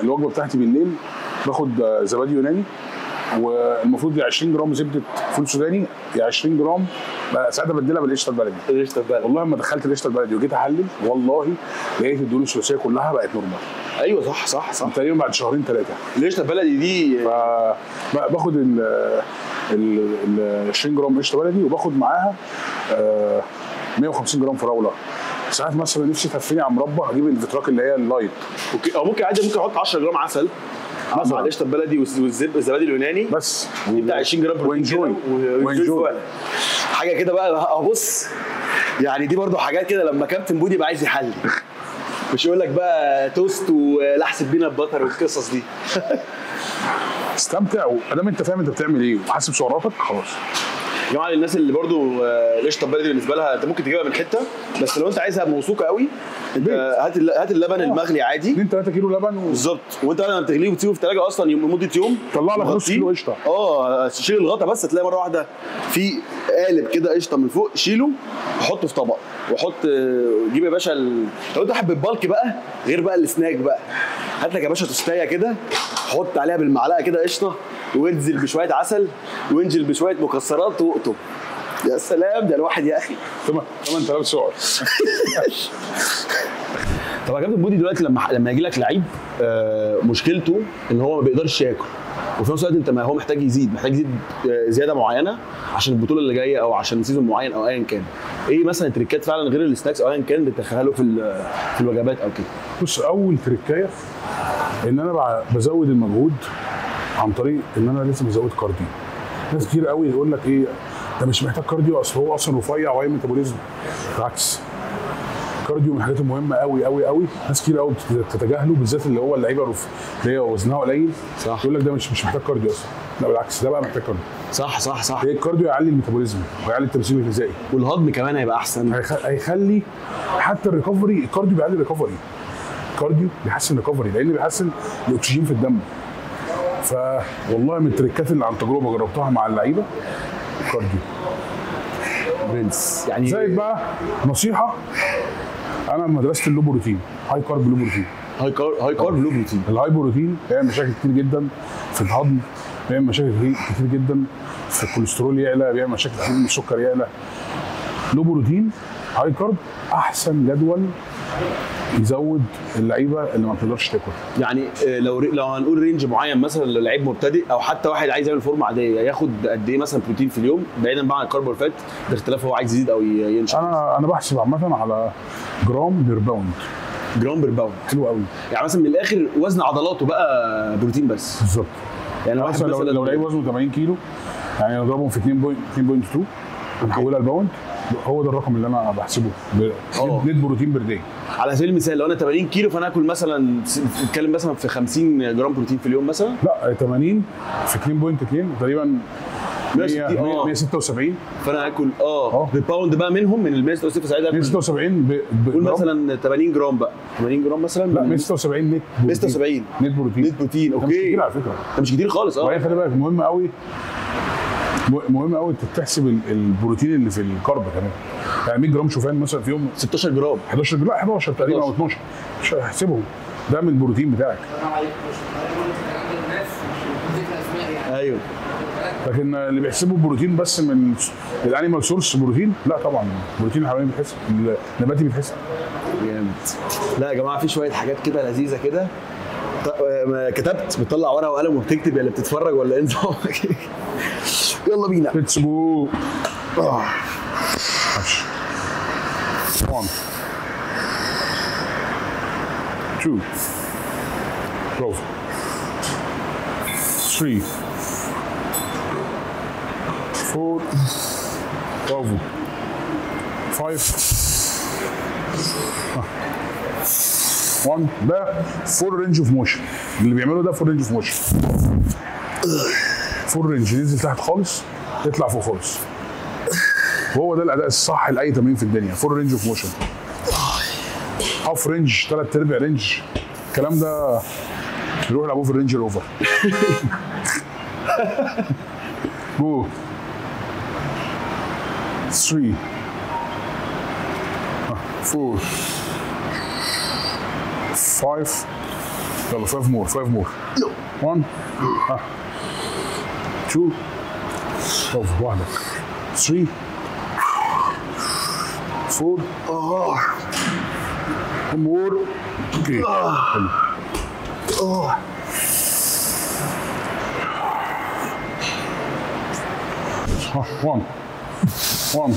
الوجبه بتاعتي بالليل باخد زبادي يوناني، والمفروض 20 جرام زبده فول سوداني، 20 جرام ساعتها بديلها بالقشطه البلدي. والله لما دخلت القشطه البلدي وجيت احلل والله لقيت الدهون الثلاثيه كلها بقت نورمال. ايوه صح تقريبا بعد شهرين 3. القشطه البلدي دي باخد ال 20 جرام قشطه بلدي وباخد معاها 150 جرام فراوله. ساعات مثلا نفسي تهفني على مربى اجيب الفيتراك اللي هي اللايت. اوكي. او ممكن عادي ممكن احط 10 جرام عسل مع القشطه البلدي والزبادي اليوناني بس بتاع 20 جرام بروتين وانجوي حاجه كده بقى. بص يعني دي برضو حاجات كده لما كابتن بودي يبقى عايز يحلي، مش يقول لك بقى توست ولحسه بينات باتر والقصص دي. استمتع ادام انت فاهم انت بتعمل ايه وحاسب سعراتك خلاص. يا جماعه للناس اللي برضو القشطه البلدي بالنسبه لها انت ممكن تجيبها من حته، بس لو انت عايزها موثوقه قوي انت هات اللبن المغلي عادي 2-3 كيلو لبن بالظبط. وانت لما بتغليه وتسيبه في الثلاجه اصلا لمده يوم طلع لك نص كيلو قشطه. شيل الغطا بس هتلاقي مره واحده في قالب كده قشطه من فوق، شيله وحطه في طبق وحط جيب يا باشا لو انت حابب البالك بقى غير بقى السناك بقى، هات لك يا باشا توستايه كده حط عليها بالمعلقه كده قشطه وانزل بشويه عسل وانزل بشويه مكسرات واقطم. يا سلام ده الواحد يا اخي 8000 سعر. طب يا كابتن بودي دلوقتي لما يجي لك لعيب مشكلته ان هو ما بيقدرش ياكل وفي نفس الوقت انت ما هو محتاج يزيد زياده معينه عشان البطوله اللي جايه او عشان سيزون معين او ايا كان، ايه مثلا تريكات فعلا غير السناكس او ايا كان بتدخلها له في الوجبات او كده؟ بص اول تريكايه ان انا بزود المجهود عن طريق ان انا لازم ازود كارديو. ناس كتير قوي يقول لك ايه ده مش محتاج كارديو اصل هو اصلا رفيع وهي ميتابوليزم. بالعكس الكارديو من الحاجات المهمه قوي قوي قوي. ناس كتير قوي بتتجاهله بالذات اللي هو اللعيبه اللي هي وزنها قليل يقول لك ده مش محتاج كارديو اصلا. لا بالعكس ده بقى محتاج كارديو. صح هي الكارديو يعلي الميتابوليزم ويعلي التمثيل الغذائي والهضم كمان هيبقى احسن. هيخلي حتى الريكفري الكارديو بيعلي الريكفري. الكارديو بيحسن الريكفري لان بيحسن الاكسجين في الدم. فوالله من التريكات اللي عن تجربه جربتها مع اللعيبه الكارديو برنس. يعني زي بقى نصيحه انا مدرسه اللو بروتين هاي كارب لو بروتين. هاي كارب لو بروتين. الهاي بروتين بيعمل مشاكل كتير جدا في الهضم، بيعمل مشاكل كتير جدا في الكوليسترول يعلى، بيعمل مشاكل كتير من السكر يعلى. لو بروتين هاي كارب احسن جدول يزود اللعيبه اللي ما بتقدرش تاكل. يعني لو هنقول رينج معين مثلا للعيب مبتدئ او حتى واحد عايز يعمل فورمه عاديه ياخد قد ايه مثلا بروتين في اليوم بعيدا بقى عن الكارب والفات باختلاف هو عايز يزيد او ينشف؟ انا بحسب عامه على جرام بير باوند. جرام بير باوند حلو قوي. يعني مثلا من الاخر وزن عضلاته بقى بروتين بس. بالظبط. يعني مثلا لو لعيب وزنه 80 كيلو يعني نضربهم في 2.2 ونحولها لباوند هو ده الرقم اللي انا بحسبه نت بروتين بير داي. على سبيل المثال لو انا 80 كيلو فانا اكل مثلا نتكلم مثلا في 50 جرام بروتين في اليوم مثلا. لا 80 في 2.2 تقريبا 176 فانا اكل بالباوند بقى منهم من ال 176 ساعتها 176 قول مثلا 80 جرام بقى 80 جرام مثلا. لا 176 نت 176 نت بروتين اوكي. مش كتير على فكره ده مش كتير خالص. وهي خلي بالك مهم قوي انت تحسب البروتين اللي في الكارب كمان. يعني 100 جرام شوفان مثلا في يوم 16 جرام 11 لا 11 تقريبا او 12 مش هحسبهم ده من البروتين بتاعك. ايوه لكن اللي بيحسبوا بروتين بس من الانيمال سورس بروتين لا طبعا البروتين الحيواني بيتحسب النباتي بيتحسب. جامد. لا يا جماعه في شويه حاجات كده لذيذه كده كتبت بتطلع ورقه وقلم وبتكتب يا اللي بتتفرج ولا ايه نظامك؟ يلا بينا. ليتس جو. 1 2 برافو 3 4 برافو 5 1. ده فول رينج اوف موشن، اللي بيعمله ده فول رينج اوف موشن. فول رينج ينزل تحت خالص يطلع فوق خالص، وهو ده الاداء الصح لاي تمرين في الدنيا. فول رينج اوف موشن، هاف رينج، 3/4 رينج، الكلام ده يروح يلعبوه في الرينج الاوفر. جو 3 4 5 يلا 5 مور 5 مور 1 2 برافو واحدة 3 4 مور اوكي حلو 1 1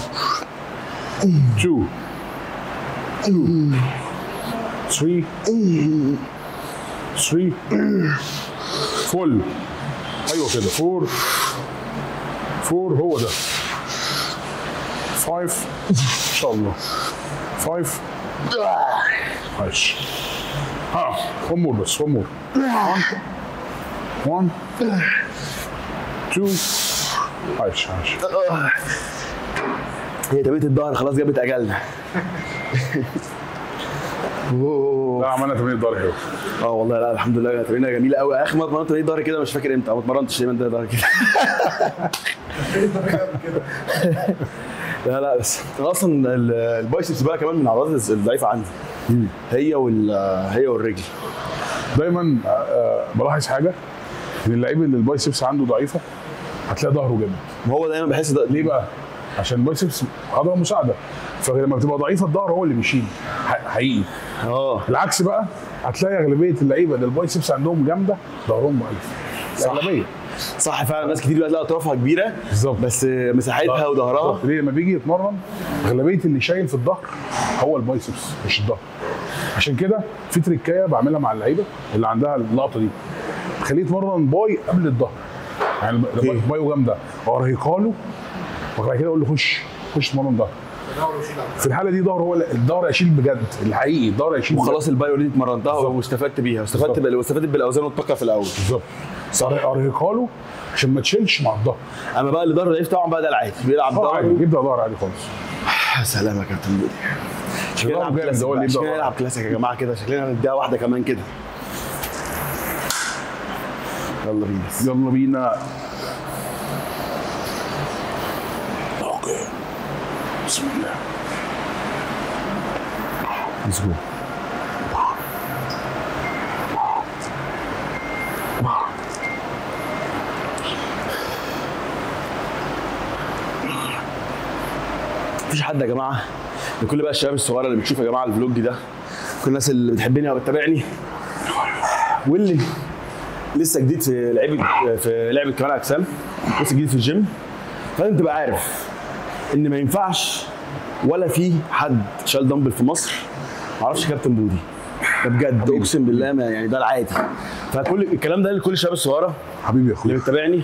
2 3 3 فل. ايوه كده 4 هو ده 5 ان شاء الله 5 ماشي. ها مور بس مور 1 2 ماشي. هي تمرينة الظهر خلاص جابت اجلنا. لا عملنا تمرين ظهر حلو. والله لا الحمد لله تمرينه جميله قوي. اخر مره اتمرنت تمرين ظهر كده مش فاكر امتى، ما اتمرنتش دايما ده ظهر كده. لا بس انا اصلا البايسبس بقى كمان من العضلات الضعيفه عندي، هي والرجل. دايما بلاحظ حاجه ان اللعيب اللي البايسبس عنده ضعيفه هتلاقي ظهره جامد. وهو دايما بحس ده ليه بقى؟ عشان البايسبس عضله مساعده، فلما بتبقى ضعيفه الظهر هو اللي بيشيل حقيقي. العكس بقى هتلاقي اغلبيه اللعيبه اللي البايسبس عندهم جامده ظهرهم ضعيف. اغلبيه صح فعلا. ناس كتير بقى تلاقي اطرافها كبيره بالظبط بس مساحتها وظهرها. ليه؟ لما بيجي يتمرن اغلبيه اللي شايل في الظهر هو البايسبس مش الظهر. عشان كده في تريكايه بعملها مع اللعيبه اللي عندها اللقطه دي، خليه يتمرن باي قبل الظهر، يعني بايو جامده وارهقها له وبعد كده اقول له خش اتمرن ظهر. في الحاله دي ظهر هو الظهر يشيل بجد الحقيقي، الظهر يشيل وخلاص البايو اللي اتمرنتها واستفدت بيها واستفدت بالاوزان والطاقه في الاول. بالظبط. ارهقها له عشان ما تشيلش مع الظهر. اما بقى اللي ظهره ضعيف طبعا بقى ده العادي بيلعب ظهر يبدا ظهر عادي خالص. سلام يا كابتن بودي. شكلنا نلعب كلاسيك يا جماعه كده، شكلنا نديها واحده كمان كده. يلا بينا. اوكي بسم الله. Let's go. مفيش حد يا جماعه، لكل بقى الشباب الصغيره اللي بتشوف يا جماعه الفلوج ده، كل الناس اللي بتحبني او بتتابعني واللي لسه جديد في لعبه كمال اجسام، لسه جديد في الجيم، فلازم تبقى عارف ان ما ينفعش ولا في حد شال دمبل في مصر ما اعرفش كابتن بودي. ده بجد اقسم بالله يعني ده العادي. فكل الكلام ده لكل الشباب الصغيره حبيبي يا اخويا اللي بتتابعني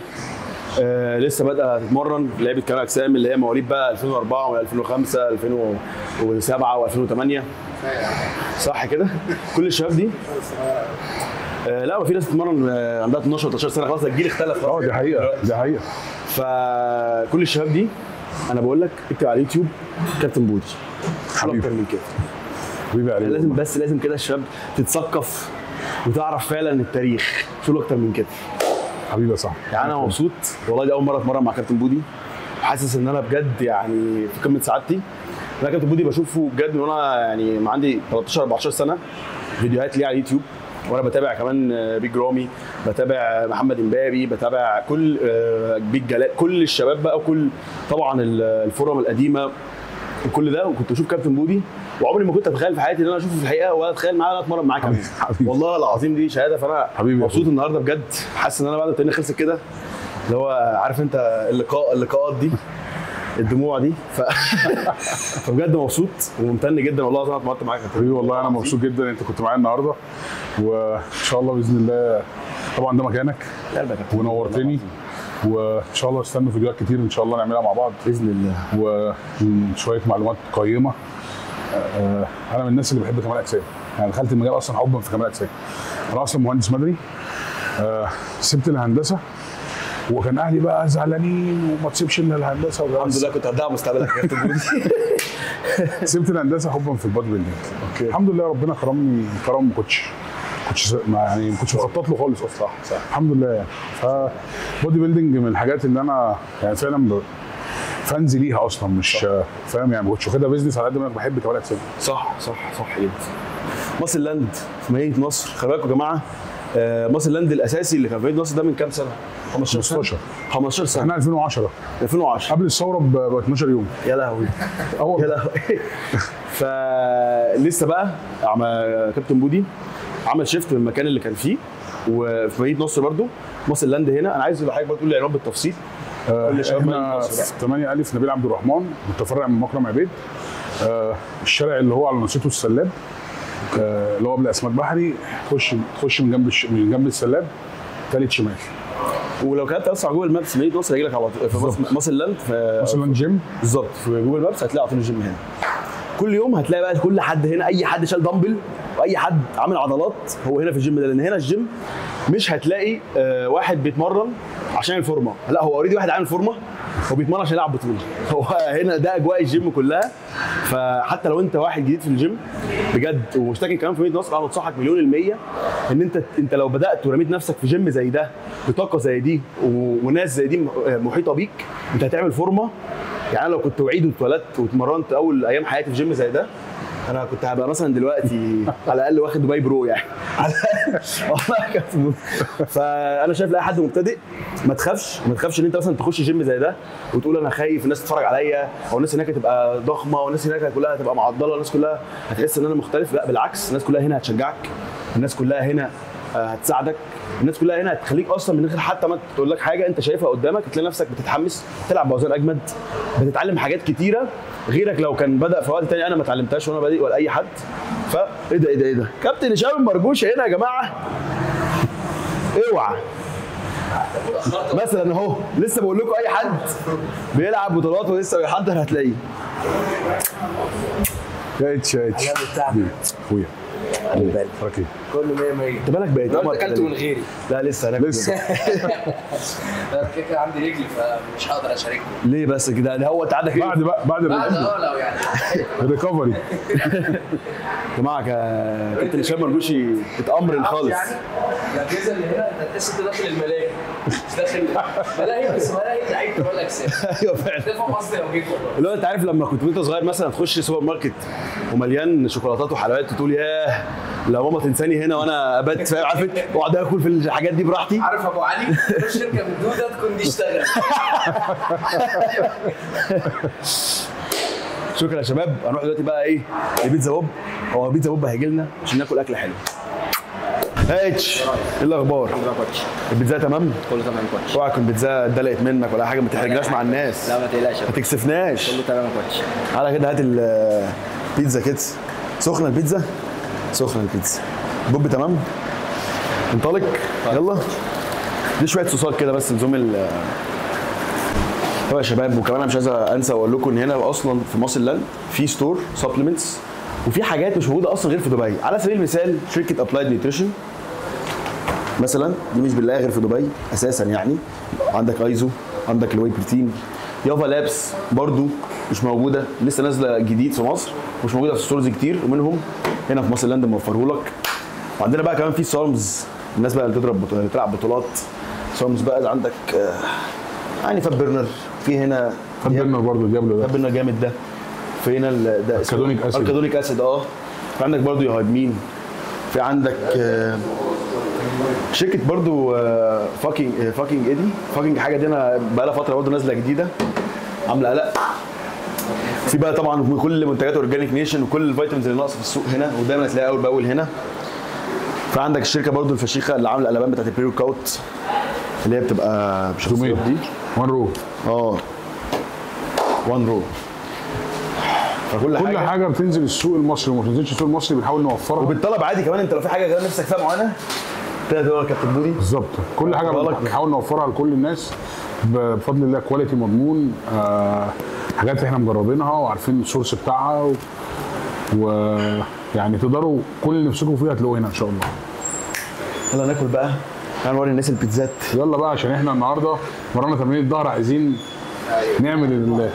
لسه بادئه تتمرن في لعبه كمال اجسام، اللي هي مواليد بقى 2004 و2005 2007 و2008 صح كده؟ كل الشباب دي لا ما في ناس بتتمرن عندها 12 13 سنه خلاص الجيل اختلف. دي حقيقه. فكل الشباب دي انا بقول لك اكتب على اليوتيوب كابتن بودي، حبيبي اكتر من كده حبيبي عليك. لازم كده الشباب تتثقف وتعرف فعلا التاريخ، شو اكتر من كده. حبيبي يا صاحبي يعني انا مبسوط والله، دي اول مره اتمرن مع كابتن بودي، حاسس ان انا بجد يعني في قمه سعادتي. انا كابتن بودي بشوفه بجد من وانا يعني عندي 13 14 سنه، فيديوهات ليه على اليوتيوب، وانا بتابع كمان بيج رامي، بتابع محمد امبابي، بتابع كل بيج جلال، كل الشباب بقى، وكل طبعا الفورم القديمه وكل ده، وكنت اشوف كابتن بودي، وعمري ما كنت اتخيل في حياتي ان انا اشوفه في الحقيقه ولا اتخيل معاه اتمرن معاه كمان. والله العظيم دي شهاده. فانا مبسوط النهارده بجد، حاسس ان انا بعد التمرين خلصت كده اللي هو عارف انت اللقاءات دي الدموع دي فبجد مبسوط وممتن جدا والله العظيم اتمرنت معاك يا حبيبي. والله انا مبسوط جدا انت كنت معايا النهارده، وان شاء الله باذن الله طبعا ده مكانك ونورتني، وان شاء الله استنوا فيديوهات كتير ان شاء الله نعملها مع بعض باذن الله، وشويه معلومات قيمه. انا من الناس اللي بحب كمال اجسام، يعني دخلت المجال اصلا حبا في كمال اجسام. انا اصلا مهندس مدني، سبت الهندسه وكان اهلي بقى زعلانين وما تسيبش الا الهندسه. الحمد لله كنت هدعم مستقبلك يا كابتن بودي. سبت الهندسه حبا في البادي بيلدينج. الحمد لله ربنا كرمني كرم ما كنتش مخطط له خالص اصلا. صح. الحمد لله يعني. فبودي بيلدينج من الحاجات اللي انا يعني فعلا فانزي ليها اصلا، مش فاهم يعني ما كنتش واخدها بيزنس على قد ما انا بحب كمال اجسام. صح جدا. ماسل لاند في مدينه نصر، خلي بالكم يا جماعه، ماسل لاند الاساسي اللي كان في مدينه نصر ده من كام سنه؟ 15 سنه. احنا 2010 قبل الثوره ب 12 يوم. يا لهوي يا لهوي. فلسه بقى كابتن بودي عمل شيفت من المكان اللي كان فيه، وفي مدينه نصر برده ماسل لاند هنا. انا عايز حضرتك برضه تقول لي عنوان بالتفصيل. احنا في 8 ألف نبيل عبد الرحمن، متفرع من مكرم عبيد. الشارع اللي هو على نصيته السلاب، اللي هو قبل اسماك بحري، تخش من جنب السلاب ثالث شمال. ولو كتبت اصلا على جوجل مابس مدينه نصر هيجي لك على في ماسل لاند، ماسل لاند جيم بالظبط. في جوجل مابس هتلاقي على طول الجيم هنا. كل يوم هتلاقي بقى كل حد هنا، اي حد شال دمبل واي حد عامل عضلات هو هنا في الجيم ده، لان هنا الجيم مش هتلاقي واحد بيتمرن عشان الفورمه، لا هو اوريدي واحد عامل فورمه هو بيتمرن عشان يلعب بطوله. هو هنا ده اجواء الجيم كلها. فحتى لو انت واحد جديد في الجيم بجد ومشترك كمان في مدينه نصر، انا بنصحك 100% ان انت لو بدات ورميت نفسك في جيم زي ده بطاقه زي دي وناس زي دي محيطه بيك، انت هتعمل فورمه. يعني لو كنت وعيد واتولدت واتمرنت اول ايام حياتي في جيم زي ده، انا كنت هبقى مثلا دلوقتي على الاقل واخد دبي برو يعني. والله فانا شايف لاي حد مبتدئ ما تخافش ان انت مثلا تخش جيم زي ده وتقول انا خايف الناس تتفرج عليا، او الناس هناك تبقى ضخمه، والناس هناك كلها هتبقى معضله، الناس كلها هتحس ان انا مختلف. لا بالعكس، الناس كلها هنا هتشجعك، الناس كلها هنا هتساعدك، الناس كلها هنا هتخليك اصلا من غير حتى ما تقول لك حاجه انت شايفها قدامك هتلاقي نفسك بتتحمس، تلعب باوزان اجمد، بتتعلم حاجات كتيره غيرك لو كان بدا في وقت تاني انا ما اتعلمتهاش وانا بادئ ولا اي حد. ايه ده كابتن هشام المرجوش هنا يا جماعه. اوعى مثلا اهو لسه بقول لكم اي حد بيلعب بطولات ولسه بيحضر هتلاقيه. يا اخويا اوكي كله 100 انت بالك بقيت انا اكلته من غيري. لا لسه انا كده عندي رجلي فمش هقدر اشاركه. ليه بس كده؟ ده هو انت عندك بعد لو يعني الريكفري. يا جماعه كابتن هشام مرجوشي اتامرن خالص. يعني الاجهزه اللي هنا انت تحس انت داخل الملاهي، مش داخل ملاهي، بس ملاهي لعيب كمال اجسام. ايوه فعلا. تفهم قصدي لو جيت والله. اللي هو انت عارف لما كنت وانت صغير مثلا تخش سوبر ماركت ومليان شوكولاتات وحلويات تقول ياه لو ماما تنساني هنا وانا ابات، فاهم؟ عارف واقعد اكل في الحاجات دي براحتي. عارف ابو علي تخش شركه من دوده تكون دي اشتغل. شكرا يا شباب. هنروح دلوقتي بقى ايه لبيتزا بوب. هو بيتزا بوب هيجي لنا عشان ناكل اكله حلوه. اتش ايه الاخبار؟ البيتزا تمام؟ كله تمام يا كوتش. اوعى تكون البيتزا اتدلقت منك ولا حاجه، ما تحرجناش مع الناس. لا ما تقلقش ما تكسفناش. كله تمام يا كوتش. تعالى كده هات البيتزا كده. سخنه البيتزا؟ سخنه البيتزا. بوب تمام؟ انطلق يلا. دي شويه صوصات كده بس نزوم طبعا يا شباب. وكمان انا مش عايز انسى اقول لكم ان هنا اصلا في ماسل لاند في ستور سبلمنتس وفي حاجات مش موجوده اصلا غير في دبي. على سبيل المثال شركه ابلايد نيوتريشن مثلا، دي مش بنلاقيها غير في دبي اساسا. يعني عندك ايزو، عندك الواي بروتين، يافا لابس برضو مش موجوده، لسه نازله جديد في مصر، مش موجوده في ستورز كتير، ومنهم هنا في ماسل لاند موفره لك. وعندنا بقى كمان في سارمز، الناس بقى اللي بتلعب بطولات سارمز بقى. عندك يعني فاب برنر، في هنا فاب برنر برضه ديابلو ده، فاب برنر جامد ده. في هنا ده اركادونيك اسيد في عندك برضه يهاجمين. في عندك شركه برضه فاكينج ايدي، فاكينج حاجه دي انا بقى لها فتره برضه نازله جديده عامله قلق. في بقى طبعا كل منتجات اورجانيك نيشن وكل الفيتامينز اللي ناقصه في السوق هنا، ودايما هتلاقيها اول باول هنا. فعندك الشركه برضو الفشيخه اللي عامله الالبان بتاعت البري ورك اوت اللي هي بتبقى بشخصيات دي 1 رو. 1 رو. فكل كل حاجه بتنزل السوق المصري وما بتنزلش السوق المصري بنحاول نوفرها، وبالطلب عادي كمان. انت لو في حاجه نفسك فيها معينه تقدر كابتن دودي بالظبط. كل حاجه بنحاول نوفرها لكل الناس بفضل الله، كواليتي مضمون، حاجات احنا مجربينها وعارفين السورس بتاعها ويعني تقدروا كل اللي نفسكم فيها هتلاقوه هنا ان شاء الله. يلا ناكل بقى، تعالوا نوري الناس البيتزات. يلا بقى عشان احنا النهارده ورانا تمرين الظهر، عايزين نعمل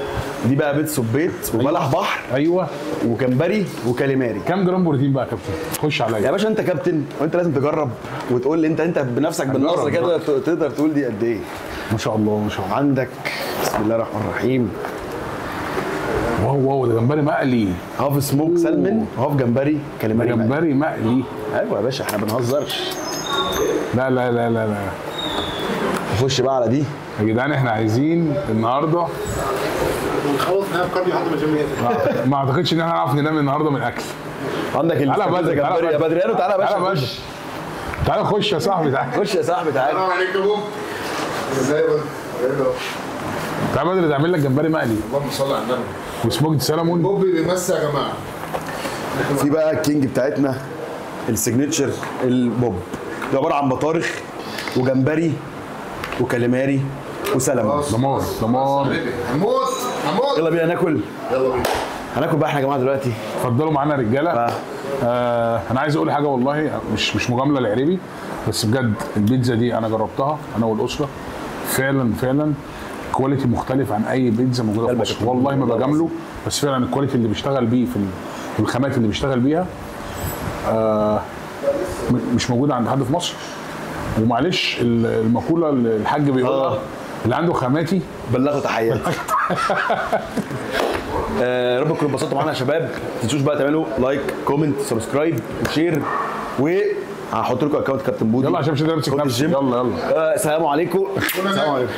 دي بقى بيت صبيت وبلح بحر ايوه وجمبري وكاليماري. كام جرام بروتين بقى يا كابتن؟ خش عليا يا باشا، انت كابتن وانت لازم تجرب وتقول لي انت بنفسك بالنظر كده تقدر تقول دي قد ايه. ما شاء الله ما شاء الله. عندك بسم الله الرحمن الرحيم. واو ده جمبري مقلي، هاف سموك سالمون وهاف جمبري كاليماري. جمبري مقلي. ايوه يا باشا، احنا ما بنهزرش. لا لا لا لا لا. نخش بقى على دي يا جدعان. احنا عايزين النهارده خلاص ننام كارديو لحد ما الجيم يقفل. ما اعتقدش ان احنا نعرف ننام النهارده من الاكل. عندك تعالى بدري يا بدريانو. تعالى يا باشا خش. تعالى خش يا صاحبي. تعالى خش يا صاحبي. تعالى. السلام عليكم يا بوب. ازاي بقى؟ تعالى بدري تعمل لك جمبري مقلي اللهم صل على النبي. وسموكد سالمون. بوب بيمسي يا جماعه. في بقى الكينج بتاعتنا السيجنتشر البوب، ده عباره عن بطارخ وجمبري وكاليماري وسلمون. دمار دمار. هموت. يلا بينا ناكل. يلا بينا. هناكل بقى احنا يا جماعه دلوقتي. اتفضلوا معانا يا رجاله. انا عايز اقول حاجه والله، مش مجامله لعريبي، بس بجد البيتزا دي انا جربتها انا والاسره، فعلا كواليتي مختلف عن اي بيتزا موجوده في مصر. والله ما بجامله، بس فعلا الكواليتي اللي بيشتغل بيه في الخامات اللي بيشتغل بيها مش موجوده عند حد في مصر. ومعلش المقوله اللي الحاج بيقولها اللي عنده خاماتي بلغوا تحياتي. يا رب تكونوا اتبسطتوا معانا يا شباب. ما تنسوش بقى تعملوا لايك كومنت سبسكرايب وشير، وهحط لكم اكونت كابتن بودي. يلا عشان مش هنمسك نفسي. يلا السلام عليكم. السلام عليكم.